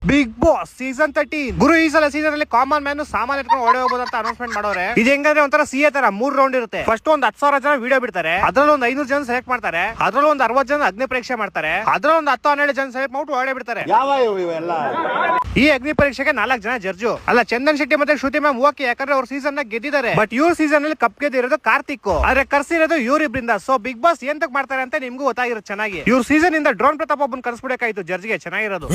Big boss season 13 ಗುರು ಈ ಸಲ season ಅಲ್ಲಿ ಕಾಮನ್ ಮ್ಯಾನ್ ಸಾಮಾನ್ ಇಟ್ಕೊಂಡು ಓಡಿ ಹೋಗಬಹುದು ಅಂತ ಅನೌನ್ಸ್ಮೆಂಟ್ ಮಾಡೋರೆ. ಇದು ಹೆಂಗಂದ್ರೆ ಒಂಥರ ಸಿಎ ತರ 3 ರೌಂಡ್ ಇರುತ್ತೆ. ಫಸ್ಟ್ ಒಂದು 10,000 ಜನ ವಿಡಿಯೋ ಬಿಡ್ತಾರೆ, ಅದ್ರಲ್ಲಿ ಒಂದು 500 ಜನ ಸೆಲೆಕ್ಟ್ ಮಾಡ್ತಾರೆ, ಅದ್ರಲ್ಲಿ ಒಂದು 60 ಜನ ಅಗ್ನಿ ಪರೀಕ್ಷೆ ಮಾಡ್ತಾರೆ, ಅದ್ರಲ್ಲಿ ಒಂದು 10-12 ಜನ ಸೆಲೆಕ್ಟ್ ಮಾಡ್ಬಿಟ್ಟು ಓಡಿ ಬಿಡ್ತಾರೆ. ಈ ಅಗ್ನಿ ಪರೀಕ್ಷೆಗೆ 4 ಜನ ಜಡ್ಜು. ಅಲ್ಲ, ಚಂದನ್ ಶೆಟ್ಟಿ ಮತ್ತೆ ಶ್ರುತಿ ಮ್ಯಾಮ್ ಓಕೆ, ಯಾಕಂದ್ರೆ ಅವ್ರ ಸೀಸನ್ ನ ಗೆದ್ದಿದ್ದಾರೆ. ಬಟ್ ಇವ್ರ ಸೀಸನ್ ಅಲ್ಲಿ ಕಪ್ ಗೆದ್ದಿರೋದು ಕಾರ್ತಿಕ್, ಆದ್ರೆ ಕರ್ಸಿರೋದು ಇವ್ರಿಬ್ರಿಂದ. ಸೊ ಬಿಗ್ ಬಾಸ್ ಎಂತಕ್ ಮಾಡ್ತಾರೆ ಅಂತ ನಿಮ್ಗೂ ಗೊತ್ತಾಗಿರೋದು ಚೆನ್ನಾಗಿ. ಇವ್ರ ಸೀಸನ್ ಇಂದ ಡ್ರೋನ್ ಪ್ರತಾಪ್ ಒಬ್ಬನ್ ಕರ್ಸ್ಬಿಡಕಾಯ್ತು ಜಡ್ಜ್ಗೆ, ಚೆನ್ನಾಗಿರೋದು.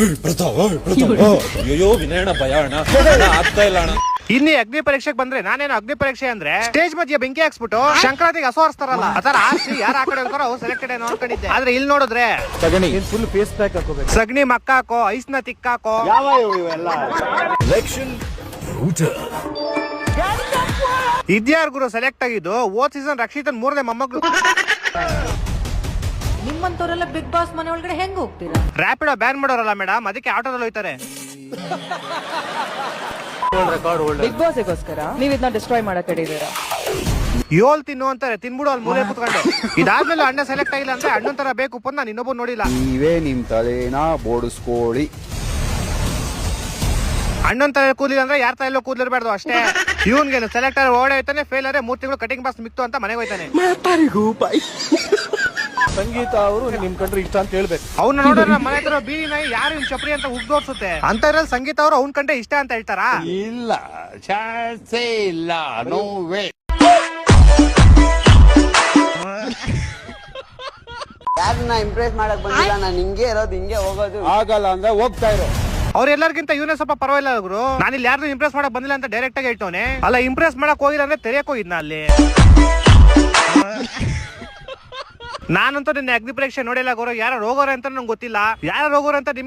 ಇನ್ನಿ ಅಗ್ನಿ ಪರೀಕ್ಷೆಗೆ ಬಂದ್ರೆ ನಾನೇನು ಅಗ್ನಿ ಪರೀಕ್ಷೆ ಅಂದ್ರೆ ಸ್ಟೇಜ್ ಮಧ್ಯೆ ಬೆಂಕಿ ಹಾಕ್ಸ್ಬಿಟ್ಟು ಸಂಕ್ರಾಂತಿಗೆ ಹಸು ಹರಿಸ್ತಾರಲ್ಲ ಆತರ ಹಾಕಿ ಯಾರು ಆ ಕಡೆ ಹೋಗ್ತಾರೋ ಅವ್ರು ಸೆಲೆಕ್ಟೆಡ್ ಏನೋ ಅನ್ಕೊಂಡಿದ್ದೆ. ಆದ್ರೆ ಇಲ್ಲಿ ನೋಡಿದ್ರೆ ಫುಲ್ ಫೇಸ್ ಪ್ಯಾಕ್ ಹಾಕೋಬೇಕು, ಸಗಣಿ ಮಕ್ಕ ಹಾಕೋ, ಐಸ್ ನ ತಿಕ್ಕಾಕೋ, ಇದ್ಯಾರು ಗುರು ಸೆಲೆಕ್ಟ್ ಆಗಿದ್ದು. ಓದ್ ಸೀಸನ್ ರಕ್ಷಿತನ್ 3ನೇ ಮೊಮ್ಮಗಳು. ನಿಮ್ಮಂತವರೆಲ್ಲ ಬಿಗ್ ಬಾಸ್ ಮನೆ ಒಳಗಡೆ ಹೆಂಗ್ ಹೋಗ್ತೀರಾ? ರ್ಯಾಪಿಡೋ ಬ್ಯಾನ್ ಮಾಡೋರಲ್ಲ ಮೇಡಮ್, ಅದಕ್ಕೆ ಆಟೋದಲ್ಲಿ ಹೋಯ್ತಾರೆ. ಬಿಗ್ ಬಾಸ್ಗೋಸ್ಕರ ನೀವ್ ಇದನ್ನ ಡಿಸ್ಟ್ರಾಯ್ ಮಾಡಕ್ ಹಿಡಿದೀರಾ. 7 ತಿನ್ನು ಅಂತಾರೆ, ತಿನ್ಬಿಡು ಅಲ್ಲಿ ಮೂಲೆ ಕುತ್ಕೊಂಡು. ಇದಾದ್ಮೇಲೆ ಅಣ್ಣ ಸೆಲೆಕ್ಟ್ ಆಗಿಲ್ಲ ಅಂದ್ರೆ ಅಣ್ಣನ್ ತರ ಬೇಕು ನಾನು ಇನ್ನೊಬ್ಬ ನೋಡಿಲ್ಲ. ನೀವೇ ನಿಮ್ ತಲೆನ ಬೋಡಿಸ್ಕೊಳ್ಳಿ. ಅಣ್ಣನ್ ತಲೆ ಕೂದಲಿಲ್ಲ ಅಂದ್ರೆ ಯಾರ ತಲೆಯಲ್ಲೂ ಕೂದಲಿರ್ಬಾರ್ದು ಅಷ್ಟೇ. ಇವನ್ಗೇನು ಸೆಲೆಕ್ಟ್ ಆದ್ರೆ ಓಡೇ ಹೋಯ್ತಾನೆ, ಫೇಲ್ ಆದ್ರೆ 3 ತಿಂಗಳು ಕಟಿಂಗ್ ಬಾಕ್ಸ್ ಮಿಕ್ತು ಅಂತ ಮನೆಗೆ ಹೋಯ್ತಾನೆ. ಸಂಗೀತ ಅವರು ನಿಮ್ ಕಂಡ್ರೆ ಇಷ್ಟ ಅಂತ ಹೇಳ್ಬೇಕು. ಅವ್ನ ನೋಡ್ರೆ ನಮ್ಮ ಮನೆ ಹತ್ರ ಬೀದಿ ನಾಯಿ ಯಾರು ಇವ್ ಚಪ್ರಿ ಅಂತ ಉಗ್ದೋಡ್ಸುತ್ತೆ ಅಂತ ಇದ್ರಲ್ಲಿ ಸಂಗೀತ ಅವರು ಅವ್ನ ಕಂಡ್ರೆ ಇಷ್ಟ ಅಂತ ಹೇಳ್ತಾರಾ? ಇಲ್ಲ, ಚಾನ್ಸೇ ಇಲ್ಲ, ನೋ ವೇ. ಯಾರನ್ನ ಇಂಪ್ರೆಸ್ ಮಾಡಕ್ ಬಂದಿಲ್ಲ, ನಾನು ಹಿಂಗೆ ಇರೋದು, ಹಿಂಗೆ ಹೋಗೋದು. ಆಗಲ್ಲ ಅಂದ್ರೆ ಹೋಗ್ತಾ ಇರೋ. ಅವ್ರೆಲ್ಲರಿಗಿಂತ ಇವನೇ ಸ್ವಲ್ಪ ಪರವಾಗಿಲ್ಲ ಗುರು. ನಾನು ಇಲ್ಲಿ ಯಾರು ಇಂಪ್ರೆಸ್ ಮಾಡಕ್ ಬಂದಿಲ್ಲ ಅಂತ ಡೈರೆಕ್ಟ್ ಆಗಿ ಹೇಳ್ತವನೆ. ಅಲ್ಲ, ಇಂಪ್ರೆಸ್ ಮಾಡಕ್ ಹೋಗಿಲ್ಲ ಅಂದ್ರೆ ತೆರೆಯಕ್ ಹೋಗಿದ್ನ ಅಲ್ಲಿ. ನಾನಂತೂ ನಿನ್ನೆ ಅಗ್ನಿ ಪರೀಕ್ಷೆ ನೋಡಿಲ್ಲ ಗುರು. ಯಾರು ಹೋಗೋರೆ ಅಂತ ನಂಗೆ ಗೊತ್ತಿಲ್ಲ. ಯಾರು ಹೋಗೋರೆ ಅಂತ